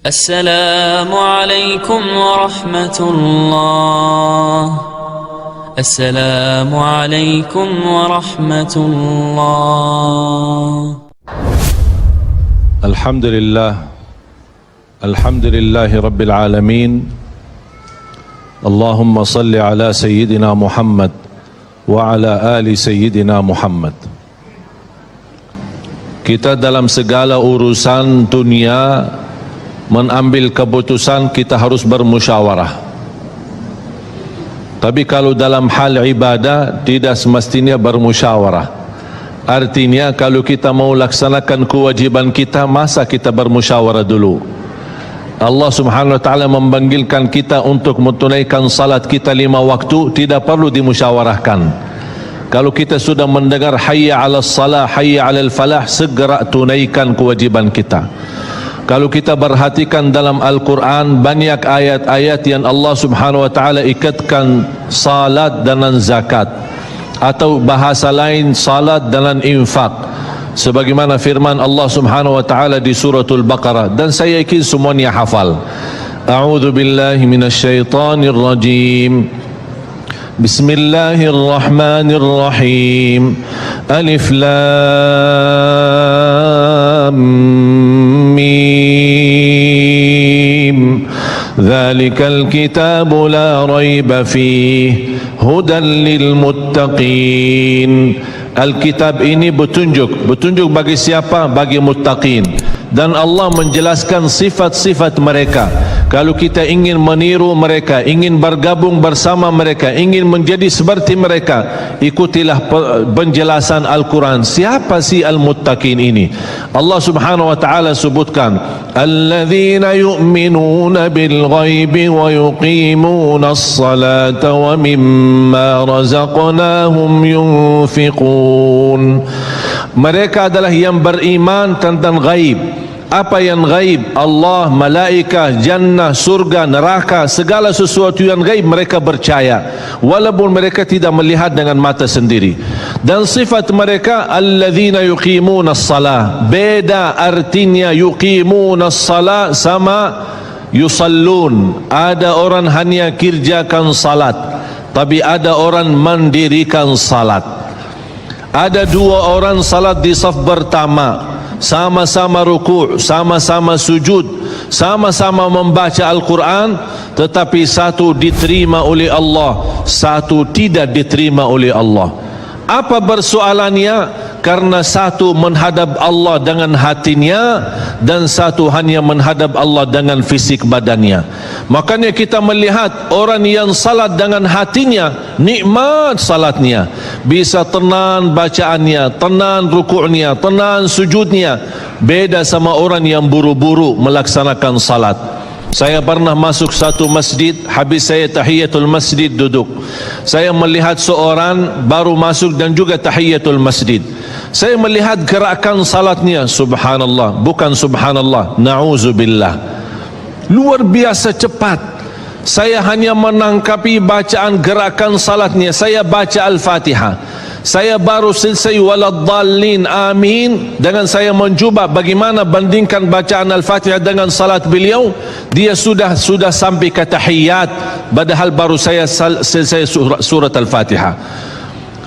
Assalamualaikum warahmatullah. Assalamualaikum warahmatullah. Alhamdulillahi Rabbil Alamin. Allahumma salli ala Sayyidina Muhammad wa ala ali Sayyidina Muhammad. Kita dalam segala urusan dunia mengambil keputusan kita harus bermusyawarah. Tapi kalau dalam hal ibadah tidak semestinya bermusyawarah. Artinya kalau kita mau laksanakan kewajiban kita, masa kita bermusyawarah dulu? Allah Subhanahu wa taala memanggilkan kita untuk menunaikan salat kita 5 waktu, tidak perlu dimusyawarahkan. Kalau kita sudah mendengar hayya 'alas salah, hayya 'alal falah, segera tunaikan kewajiban kita. Kalau kita perhatikan dalam Al-Quran, banyak ayat-ayat yang Allah Subhanahu wa taala ikatkan salat dengan zakat, atau bahasa lain salat dengan infak, sebagaimana firman Allah Subhanahu wa taala di suratul Baqarah, dan saya yakin semuanya hafal. A'udzu billahi minasyaitonir rajim. Bismillahirrahmanirrahim. Alif lam mim. Dzalikal kitabu la raiba fihi hudan lil muttaqin. Alkitab ini petunjuk bagi siapa? Bagi muttaqin. Dan Allah menjelaskan sifat-sifat mereka. Kalau kita ingin meniru mereka, ingin bergabung bersama mereka, ingin menjadi seperti mereka, ikutilah penjelasan Al-Quran. Siapa sih al-muttaqin ini? Allah Subhanahu wa taala sebutkan, alladzina yu'minuna bil ghaibi wa yuqimuna as-salata wa mimma razaqnahum yunfiqun. Mereka adalah yang beriman tentang ghaib. Apa yang gaib? Allah, malaikat, jannah, surga, neraka, segala sesuatu yang gaib mereka percaya, walaupun mereka tidak melihat dengan mata sendiri. Dan sifat mereka alladzina yuqimuna as-salah. Beda artinya yuqimuna as-salah sama yusallun. Ada orang hanya kerjakan salat, tapi ada orang mendirikan salat. Ada 2 orang salat di saf pertama, sama-sama ruku', sama-sama sujud, sama-sama membaca Al-Quran, tetapi satu diterima oleh Allah, satu tidak diterima oleh Allah. Apa persoalannya? Karena satu menghadap Allah dengan hatinya, dan satu hanya menghadap Allah dengan fisik badannya. Makanya kita melihat orang yang salat dengan hatinya, nikmat salatnya, bisa tenang bacaannya, tenang rukuknya, tenang sujudnya. Beda sama orang yang buru-buru melaksanakan salat. Saya pernah masuk satu masjid, habis saya tahiyatul masjid duduk. Saya melihat seorang baru masuk dan juga tahiyatul masjid. Saya melihat gerakan salatnya, subhanallah, bukan subhanallah, na'udzubillah, luar biasa cepat. Saya hanya menangkapi bacaan gerakan salatnya. Saya baca Al-Fatihah, saya baru selesai waladdallin amin, dengan saya mencuba bagaimana bandingkan bacaan Al-Fatihah dengan salat beliau, dia sudah sampai ke tahiyat, padahal baru saya selesai surat Al-Fatihah.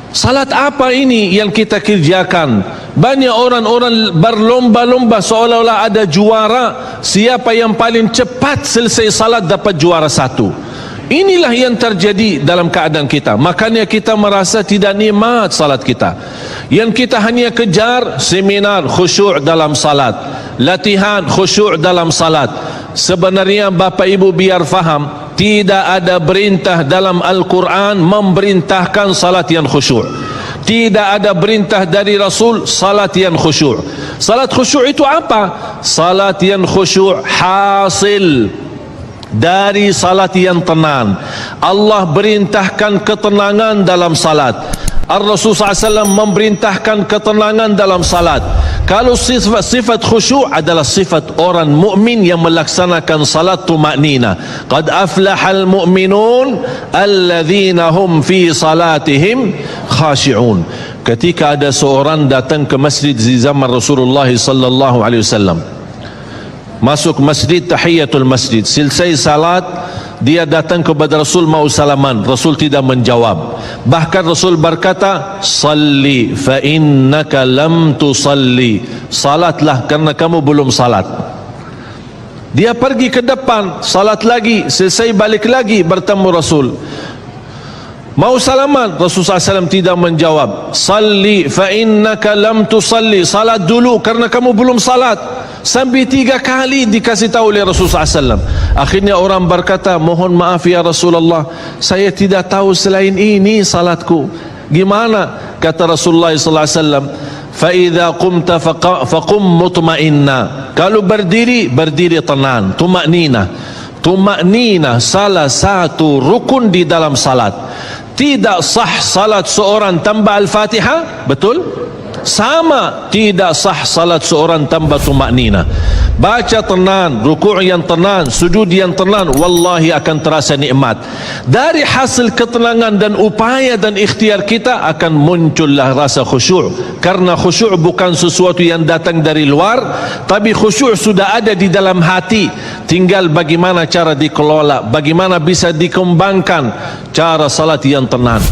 Salat apa ini yang kita kerjakan? Banyak orang-orang berlomba-lomba seolah-olah ada juara, siapa yang paling cepat selesai salat dapat juara 1. Inilah yang terjadi dalam keadaan kita. Makanya kita merasa tidak nikmat salat kita. Yang kita hanya kejar seminar khusyuk dalam salat, latihan khusyuk dalam salat. Sebenarnya Bapak Ibu biar faham, tidak ada perintah dalam Al-Quran memerintahkan salat yang khusyuk. Tidak ada perintah dari Rasul salat yang khusyuk. Salat khusyuk itu apa? Salat yang khusyuk hasil dari salat yang tenang. Allah perintahkan ketenangan dalam salat. Ar-Rasul SAW memerintahkan ketenangan dalam salat. Kalau sifat khusyuk adalah sifat orang mukmin yang melaksanakan salat tumaknina. Qad aflahal mu'minun alladzina hum fi salatihim khashi'un. Ketika ada seorang datang ke masjid di zaman Rasulullah sallallahu alaihi wasallam, masuk masjid, tahiyatul masjid, selesai salat dia datang kepada Rasul mau salaman, Rasul tidak menjawab. Bahkan Rasul berkata, salli fa innaka lam tusalli, salatlah karena kamu belum salat. Dia pergi ke depan, salat lagi, selesai balik lagi bertemu Rasul, mau salaman, Rasulullah SAW tidak menjawab. Salli fa innaka lam tusalli, salat dulu karena kamu belum salat. Sampai 3 kali dikasih tahu oleh Rasulullah SAW. Akhirnya orang berkata, mohon maaf ya Rasulullah, saya tidak tahu selain ini salatku. Gimana? Kata Rasulullah SAW, fa idza qumta faqum mutma'inna, kalau berdiri, berdiri tenang, tumaknina. Tumaknina salah satu rukun di dalam salat. Tidak sah salat seorang tanpa Al-Fatihah, betul? Sama tidak sah salat seorang tanpa tumaknina. Baca tenang, rukuk yang tenang, sujud yang tenang, wallahi akan terasa nikmat. Dari hasil ketenangan dan upaya dan ikhtiar kita akan muncullah rasa khusyuk. Karena khusyuk bukan sesuatu yang datang dari luar, tapi khusyuk sudah ada di dalam hati. Tinggal bagaimana cara dikelola, bagaimana bisa dikembangkan cara salat yang tenang.